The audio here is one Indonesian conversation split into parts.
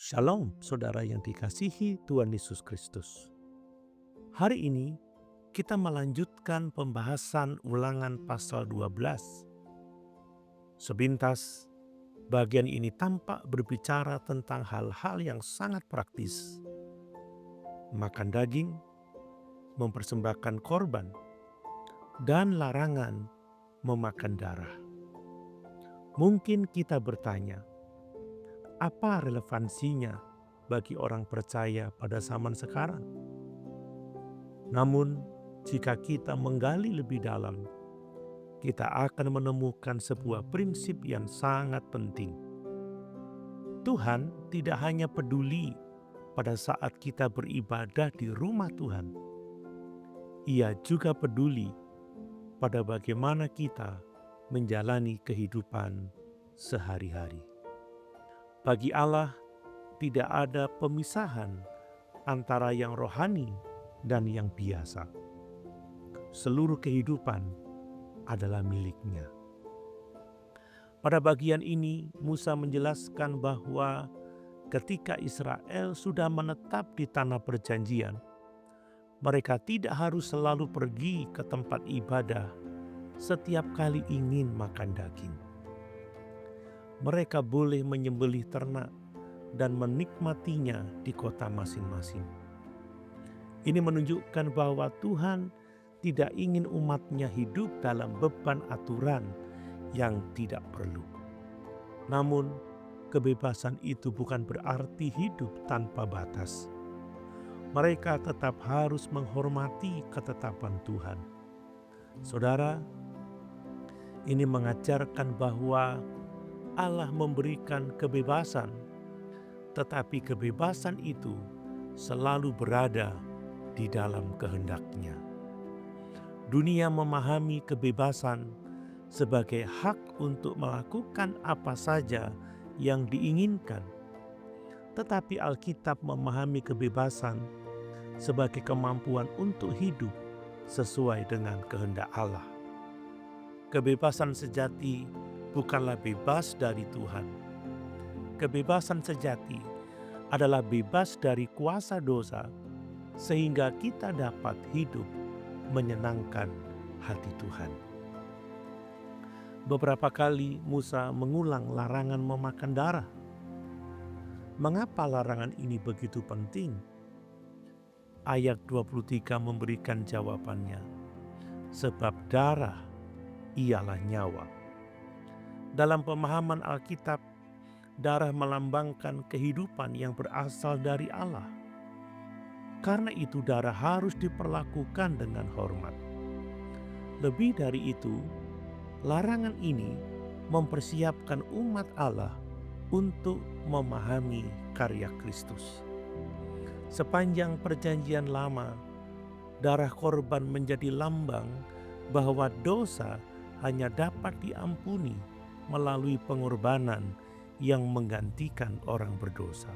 Shalom, saudara yang dikasihi Tuhan Yesus Kristus. Hari ini kita melanjutkan pembahasan Ulangan pasal 12. Sebintas, bagian ini tampak berbicara tentang hal-hal yang sangat praktis. Makan daging, mempersembahkan korban, dan larangan memakan darah. Mungkin kita bertanya, apa relevansinya bagi orang percaya pada zaman sekarang? Namun, jika kita menggali lebih dalam, kita akan menemukan sebuah prinsip yang sangat penting. Tuhan tidak hanya peduli pada saat kita beribadah di rumah Tuhan. Ia juga peduli pada bagaimana kita menjalani kehidupan sehari-hari. Bagi Allah, tidak ada pemisahan antara yang rohani dan yang biasa. Seluruh kehidupan adalah miliknya. Pada bagian ini, Musa menjelaskan bahwa ketika Israel sudah menetap di tanah perjanjian, mereka tidak harus selalu pergi ke tempat ibadah setiap kali ingin makan daging. Mereka boleh menyembelih ternak dan menikmatinya di kota masing-masing. Ini menunjukkan bahwa Tuhan tidak ingin umatnya hidup dalam beban aturan yang tidak perlu. Namun, kebebasan itu bukan berarti hidup tanpa batas. Mereka tetap harus menghormati ketetapan Tuhan. Saudara, ini mengajarkan bahwa Allah memberikan kebebasan, tetapi kebebasan itu selalu berada di dalam kehendak-Nya. Dunia memahami kebebasan sebagai hak untuk melakukan apa saja yang diinginkan, tetapi Alkitab memahami kebebasan sebagai kemampuan untuk hidup sesuai dengan kehendak Allah. Kebebasan sejati bukanlah bebas dari Tuhan. Kebebasan sejati adalah bebas dari kuasa dosa, sehingga kita dapat hidup menyenangkan hati Tuhan. Beberapa kali Musa mengulang larangan memakan darah. Mengapa larangan ini begitu penting? Ayat 23 memberikan jawabannya. Sebab darah ialah nyawa. Dalam pemahaman Alkitab, darah melambangkan kehidupan yang berasal dari Allah. Karena itu darah harus diperlakukan dengan hormat. Lebih dari itu, larangan ini mempersiapkan umat Allah untuk memahami karya Kristus. Sepanjang perjanjian lama, darah korban menjadi lambang bahwa dosa hanya dapat diampuni melalui pengorbanan yang menggantikan orang berdosa.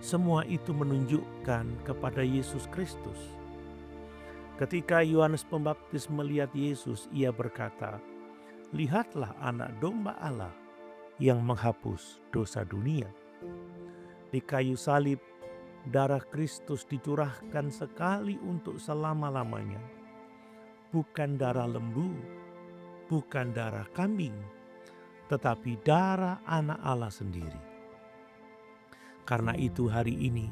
Semua itu menunjukkan kepada Yesus Kristus. Ketika Yohanes Pembaptis melihat Yesus, ia berkata, "Lihatlah anak domba Allah yang menghapus dosa dunia." Di kayu salib, darah Kristus dicurahkan sekali untuk selama-lamanya. Bukan darah lembu, bukan darah kambing, tetapi darah anak Allah sendiri. Karena itu hari ini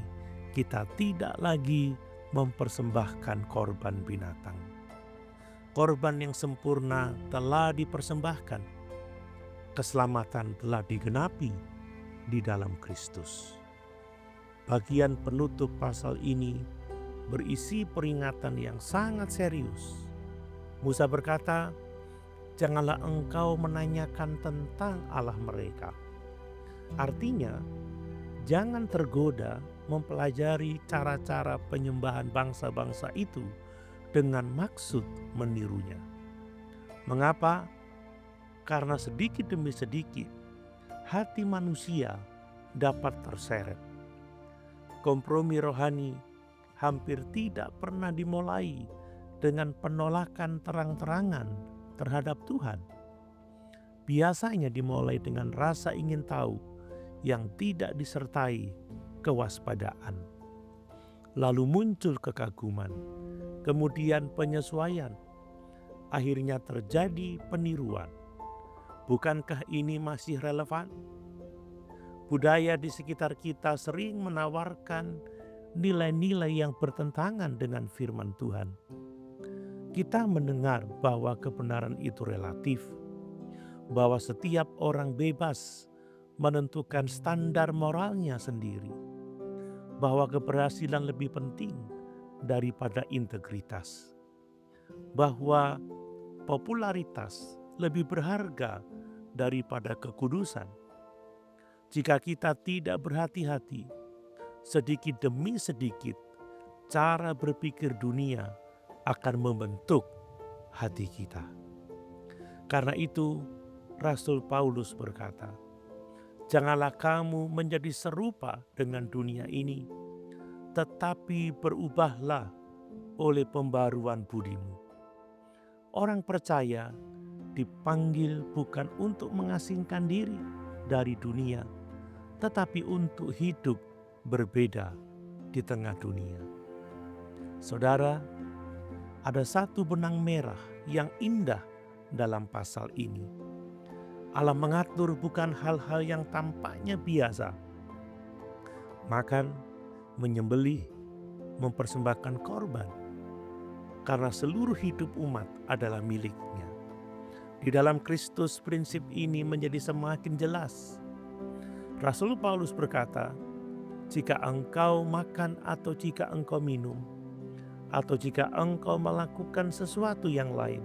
kita tidak lagi mempersembahkan korban binatang. Korban yang sempurna telah dipersembahkan. Keselamatan telah digenapi di dalam Kristus. Bagian penutup pasal ini berisi peringatan yang sangat serius. Musa berkata, "Janganlah engkau menanyakan tentang Allah mereka." Artinya, jangan tergoda mempelajari cara-cara penyembahan bangsa-bangsa itu dengan maksud menirunya. Mengapa? Karena sedikit demi sedikit hati manusia dapat terseret. Kompromi rohani hampir tidak pernah dimulai dengan penolakan terang-terangan terhadap Tuhan. Biasanya dimulai dengan rasa ingin tahu yang tidak disertai kewaspadaan. Lalu muncul kekaguman, kemudian penyesuaian, akhirnya terjadi peniruan. Bukankah ini masih relevan? Budaya di sekitar kita sering menawarkan nilai-nilai yang bertentangan dengan firman Tuhan. Kita mendengar bahwa kebenaran itu relatif, bahwa setiap orang bebas menentukan standar moralnya sendiri, bahwa keberhasilan lebih penting daripada integritas, bahwa popularitas lebih berharga daripada kekudusan. Jika kita tidak berhati-hati, sedikit demi sedikit cara berpikir dunia akan membentuk hati kita. Karena itu Rasul Paulus berkata, "Janganlah kamu menjadi serupa dengan dunia ini, tetapi berubahlah oleh pembaruan budimu." Orang percaya dipanggil bukan untuk mengasingkan diri dari dunia, tetapi untuk hidup berbeda di tengah dunia. Saudara, ada satu benang merah yang indah dalam pasal ini. Allah mengatur bukan hal-hal yang tampaknya biasa. Makan, menyembelih, mempersembahkan korban, karena seluruh hidup umat adalah miliknya. Di dalam Kristus prinsip ini menjadi semakin jelas. Rasul Paulus berkata, "Jika engkau makan atau jika engkau minum, atau jika engkau melakukan sesuatu yang lain,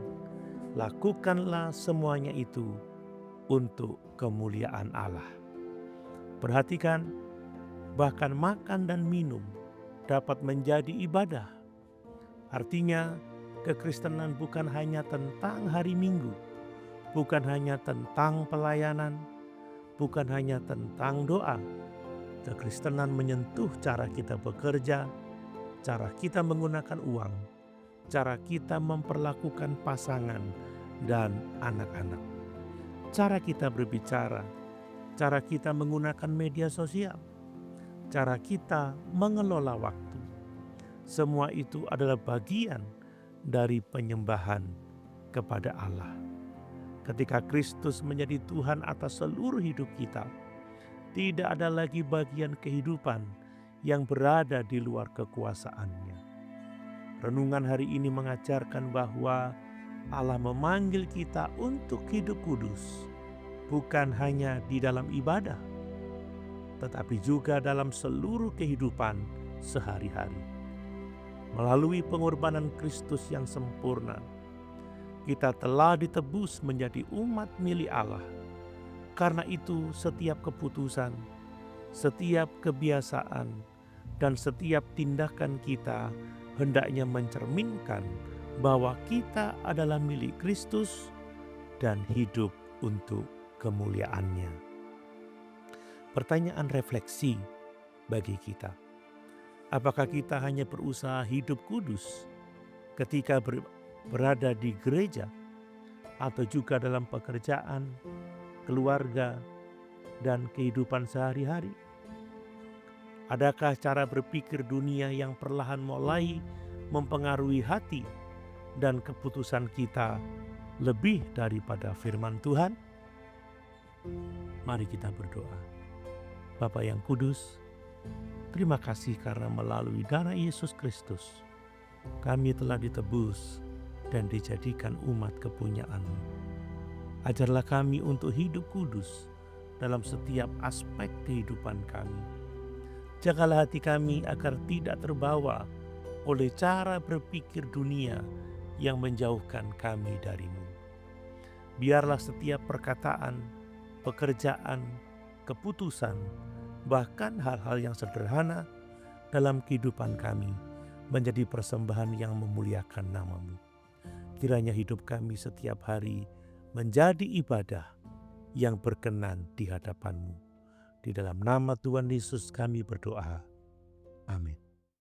lakukanlah semuanya itu untuk kemuliaan Allah." Perhatikan, bahkan makan dan minum dapat menjadi ibadah. Artinya, kekristenan bukan hanya tentang hari Minggu, bukan hanya tentang pelayanan, bukan hanya tentang doa. Kekristenan menyentuh cara kita bekerja, cara kita menggunakan uang, cara kita memperlakukan pasangan dan anak-anak, cara kita berbicara, cara kita menggunakan media sosial, cara kita mengelola waktu. Semua itu adalah bagian dari penyembahan kepada Allah. Ketika Kristus menjadi Tuhan atas seluruh hidup kita, tidak ada lagi bagian kehidupan yang berada di luar kekuasaannya. Renungan hari ini mengajarkan bahwa Allah memanggil kita untuk hidup kudus, bukan hanya di dalam ibadah, tetapi juga dalam seluruh kehidupan sehari-hari. Melalui pengorbanan Kristus yang sempurna, kita telah ditebus menjadi umat milik Allah. Karena itu setiap keputusan, setiap kebiasaan, dan setiap tindakan kita hendaknya mencerminkan bahwa kita adalah milik Kristus dan hidup untuk kemuliaan-Nya. Pertanyaan refleksi bagi kita. Apakah kita hanya berusaha hidup kudus ketika berada di gereja, atau juga dalam pekerjaan, keluarga, dan kehidupan sehari-hari? Adakah cara berpikir dunia yang perlahan mulai mempengaruhi hati dan keputusan kita lebih daripada firman Tuhan? Mari kita berdoa. Bapa yang kudus, terima kasih karena melalui darah Yesus Kristus kami telah ditebus dan dijadikan umat kepunyaan-Mu. Ajarlah kami untuk hidup kudus dalam setiap aspek kehidupan kami. Jagalah hati kami agar tidak terbawa oleh cara berpikir dunia yang menjauhkan kami dari-Mu. Biarlah setiap perkataan, pekerjaan, keputusan, bahkan hal-hal yang sederhana dalam kehidupan kami menjadi persembahan yang memuliakan nama-Mu. Kiranya hidup kami setiap hari menjadi ibadah yang berkenan di hadapan-Mu. Di dalam nama Tuhan Yesus kami berdoa. Amin.